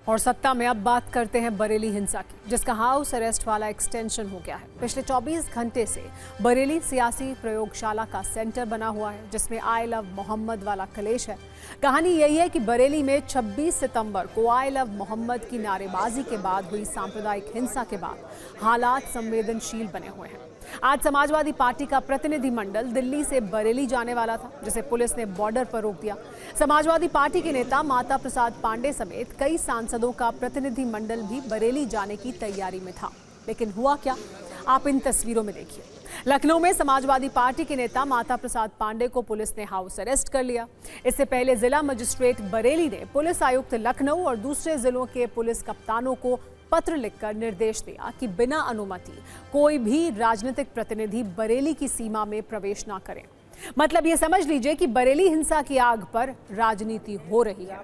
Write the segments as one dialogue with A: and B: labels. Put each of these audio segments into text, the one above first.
A: और सत्ता में अब बात करते हैं बरेली हिंसा की, जिसका हाउस अरेस्ट वाला एक्सटेंशन हो गया है। पिछले 24 घंटे से बरेली सियासी प्रयोगशाला का सेंटर बना हुआ है, जिसमें आई लव मोहम्मद वाला कलेश है। कहानी यही है कि बरेली में 26 सितंबर को आई लव मोहम्मद की नारेबाजी के बाद हुई सांप्रदायिक हिंसा के बाद हालात संवेदनशील बने हुए हैं। आज समाजवादी पार्टी का प्रतिनिधिमंडल दिल्ली से बरेली जाने वाला था, जिसे पुलिस ने बॉर्डर पर रोक दिया। समाजवादी पार्टी के नेता माता प्रसाद पांडे समेत कई सांसदों का प्रतिनिधिमंडल भी बरेली जाने की तैयारी में था, लेकिन हुआ क्या, आप इन तस्वीरों में देखिए। लखनऊ में समाजवादी पार्टी के नेता माता प्रसाद पांडे को पुलिस ने हाउस अरेस्ट कर लिया। इससे पहले जिला मजिस्ट्रेट बरेली ने पुलिस आयुक्त लखनऊ और दूसरे जिलों के पुलिस कप्तानों को पत्र लिखकर निर्देश दिया कि बिना अनुमति कोई भी राजनीतिक प्रतिनिधि बरेली की सीमा में प्रवेश ना करें। मतलब ये समझ लीजिए कि बरेली हिंसा की आग पर राजनीति हो रही है।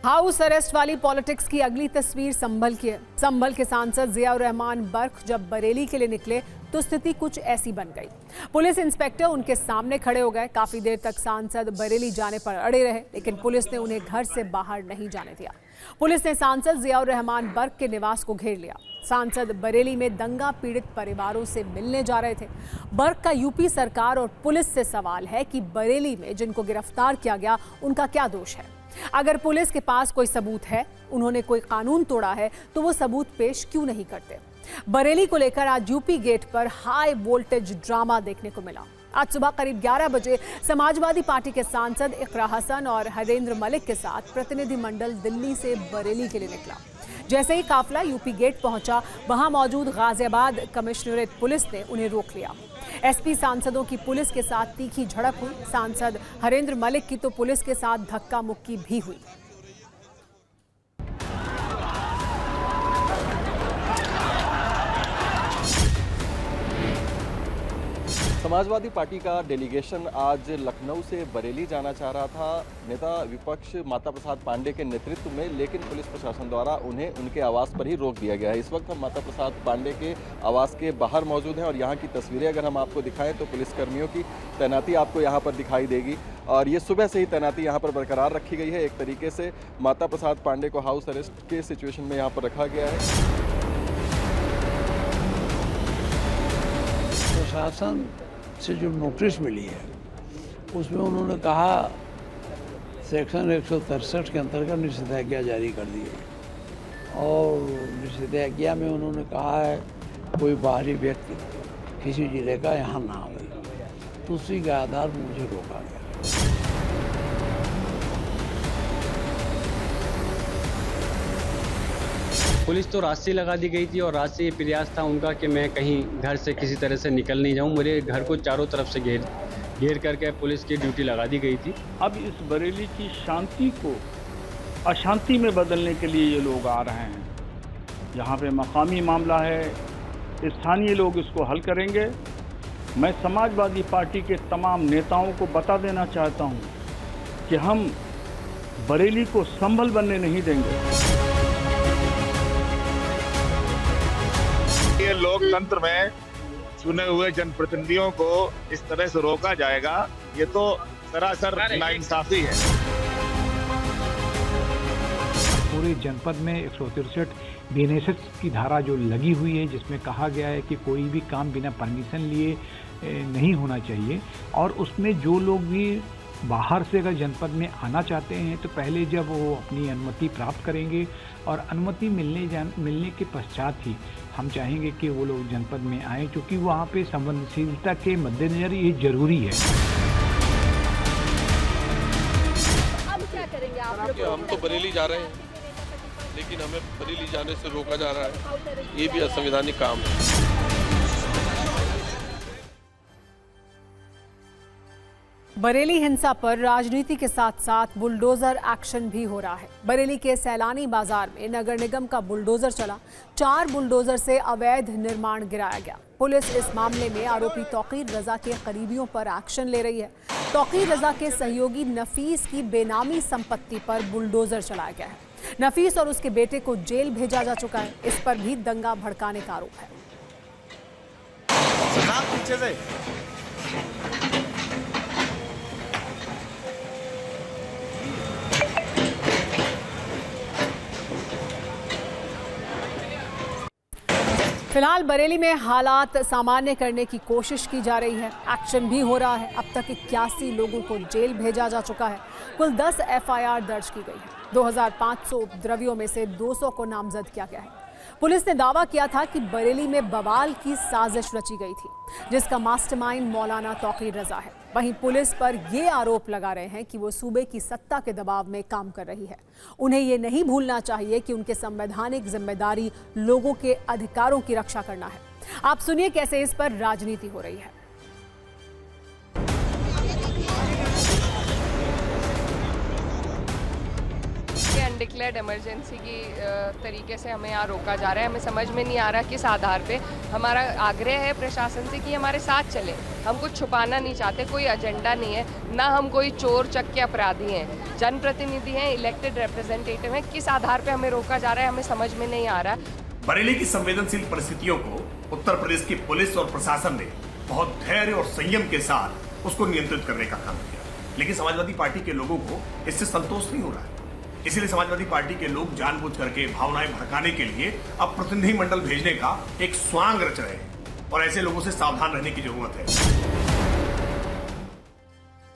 A: हाउस अरेस्ट वाली पॉलिटिक्स की अगली तस्वीर संभल की है। संभल के सांसद जियाउर रहमान बर्क जब बरेली के लिए निकले तो स्थिति कुछ ऐसी बन गई। पुलिस इंस्पेक्टर उनके सामने खड़े हो गए। काफी देर तक सांसद बरेली जाने पर अड़े रहे, लेकिन पुलिस ने उन्हें घर से बाहर नहीं जाने दिया। पुलिस ने सांसद जियाउर रहमान बर्क के निवास को घेर लिया। सांसद बरेली में दंगा पीड़ित परिवारों से मिलने जा रहे थे। बर्क का यूपी सरकार और पुलिस से सवाल है कि बरेली में जिनको गिरफ्तार किया गया उनका क्या दोष है। अगर पुलिस के पास कोई सबूत है, उन्होंने कोई कानून तोड़ा है, तो वो सबूत पेश क्यों नहीं करते। बरेली को लेकर आज यूपी गेट पर हाई वोल्टेज ड्रामा देखने को मिला। आज सुबह करीब 11 बजे समाजवादी पार्टी के सांसद इकरा हसन और हरेंद्र मलिक के साथ प्रतिनिधिमंडल दिल्ली से बरेली के लिए निकला। जैसे ही काफिला यूपी गेट पहुंचा, वहां मौजूद गाजियाबाद कमिश्नरेट पुलिस ने उन्हें रोक लिया। एसपी सांसदों की पुलिस के साथ तीखी झड़प हुई। सांसद हरेंद्र मलिक की तो पुलिस के साथ धक्का मुक्की भी हुई।
B: समाजवादी पार्टी का डेलीगेशन आज लखनऊ से बरेली जाना चाह रहा था नेता विपक्ष माता प्रसाद पांडे के नेतृत्व में, लेकिन पुलिस प्रशासन द्वारा उन्हें उनके आवास पर ही रोक दिया गया है। इस वक्त हम माता प्रसाद पांडे के आवास के बाहर मौजूद हैं और यहाँ की तस्वीरें अगर हम आपको दिखाएं तो पुलिसकर्मियों की तैनाती आपको यहाँ पर दिखाई देगी और ये सुबह से ही तैनाती यहाँ पर बरकरार रखी गई है। एक तरीके से माता प्रसाद पांडे को हाउस अरेस्ट के सिचुएशन में यहाँ पर रखा गया है।
C: प्रशासन से जो नोटिस मिली है उसमें उन्होंने कहा सेक्शन 163 के अंतर्गत निषेधाज्ञा जारी कर दी है और निषेधाज्ञा में उन्होंने कहा है कोई बाहरी व्यक्ति किसी जिले का यहाँ ना आवे, तो उसी के आधार पर मुझे रोका गया।
D: पुलिस तो रात से लगा दी गई थी और रात से ये प्रयास था उनका कि मैं कहीं घर से किसी तरह से निकल नहीं जाऊं। मेरे घर को चारों तरफ से घेर करके पुलिस की ड्यूटी लगा दी गई थी।
E: अब इस बरेली की शांति को अशांति में बदलने के लिए ये लोग आ रहे हैं। यहाँ पे मकामी मामला है, स्थानीय लोग इसको हल करेंगे। मैं समाजवादी पार्टी के तमाम नेताओं को बता देना चाहता हूँ कि हम बरेली को संभल बनने नहीं देंगे।
F: ये लोकतंत्र में चुने हुए जनप्रतिनिधियों को इस तरह से रोका जाएगा, ये तो सरासर नाइंसाफी है।
G: पूरे जनपद में 163 बीएनएसएस की धारा जो लगी हुई है, जिसमें कहा गया है कि कोई भी काम बिना परमिशन लिए नहीं होना चाहिए और उसमें जो लोग भी बाहर से अगर जनपद में आना चाहते हैं तो पहले जब वो अपनी अनुमति प्राप्त करेंगे और अनुमति मिलने के पश्चात ही हम चाहेंगे कि वो लोग जनपद में आएँ, क्योंकि वहाँ पे संवेदनशीलता के मद्देनजर ये जरूरी है।
H: अब क्या करेंगे आप?
I: हम तो बरेली जा रहे हैं, लेकिन हमें बरेली जाने से रोका जा रहा है। ये भी असंवैधानिक काम है।
A: बरेली हिंसा पर राजनीति के साथ साथ बुलडोजर एक्शन भी हो रहा है। बरेली के सैलानी बाजार में नगर निगम का बुलडोजर चला। 4 बुलडोजर से अवैध निर्माण गिराया गया। पुलिस इस मामले में आरोपी तौकीर रजा के करीबियों पर एक्शन ले रही है। तौकीर रजा के सहयोगी नफीस की बेनामी संपत्ति पर बुलडोजर चलाया गया है। नफीस और उसके बेटे को जेल भेजा जा चुका है। इस पर भी दंगा भड़काने का आरोप है।
F: पीछे से
A: फिलहाल बरेली में हालात सामान्य करने की कोशिश की जा रही है। एक्शन भी हो रहा है। अब तक 81 लोगों को जेल भेजा जा चुका है। कुल 10 एफआईआर दर्ज की गई है। 2500 उपद्रवियों में से 200 को नामजद किया गया है। पुलिस ने दावा किया था कि बरेली में बवाल की साजिश रची गई थी, जिसका मास्टरमाइंड मौलाना तौकीर रजा है। वहीं पुलिस पर ये आरोप लगा रहे हैं कि वो सूबे की सत्ता के दबाव में काम कर रही है। उन्हें ये नहीं भूलना चाहिए कि उनके संवैधानिक जिम्मेदारी लोगों के अधिकारों की रक्षा करना है। आप सुनिए कैसे इस पर राजनीति हो रही है।
H: अनडिक्लेयर्ड इमरजेंसी की तरीके से हमें यहाँ रोका जा रहा है। हमें समझ में नहीं आ रहा किस आधार पे। हमारा आग्रह है प्रशासन से कि हमारे साथ चले। हम कुछ छुपाना नहीं चाहते, कोई एजेंडा नहीं है, ना हम कोई चोर चक्के अपराधी हैं। जनप्रतिनिधि हैं, इलेक्टेड रिप्रेजेंटेटिव हैं। किस आधार पे हमें रोका जा रहा है हमें समझ में नहीं आ रहा।
J: बरेली की संवेदनशील परिस्थितियों को उत्तर प्रदेश की पुलिस और प्रशासन ने बहुत धैर्य और संयम के साथ उसको नियंत्रित करने का काम किया, लेकिन समाजवादी पार्टी के लोगों को इससे संतोष नहीं हो रहा है। इसीलिए समाजवादी पार्टी के लोग जानबूझ करके भावनाएं भड़काने के लिए अब प्रतिनिधि मंडल भेजने का एक स्वांग रच रहे हैं और ऐसे लोगों से सावधान रहने की जरूरत है।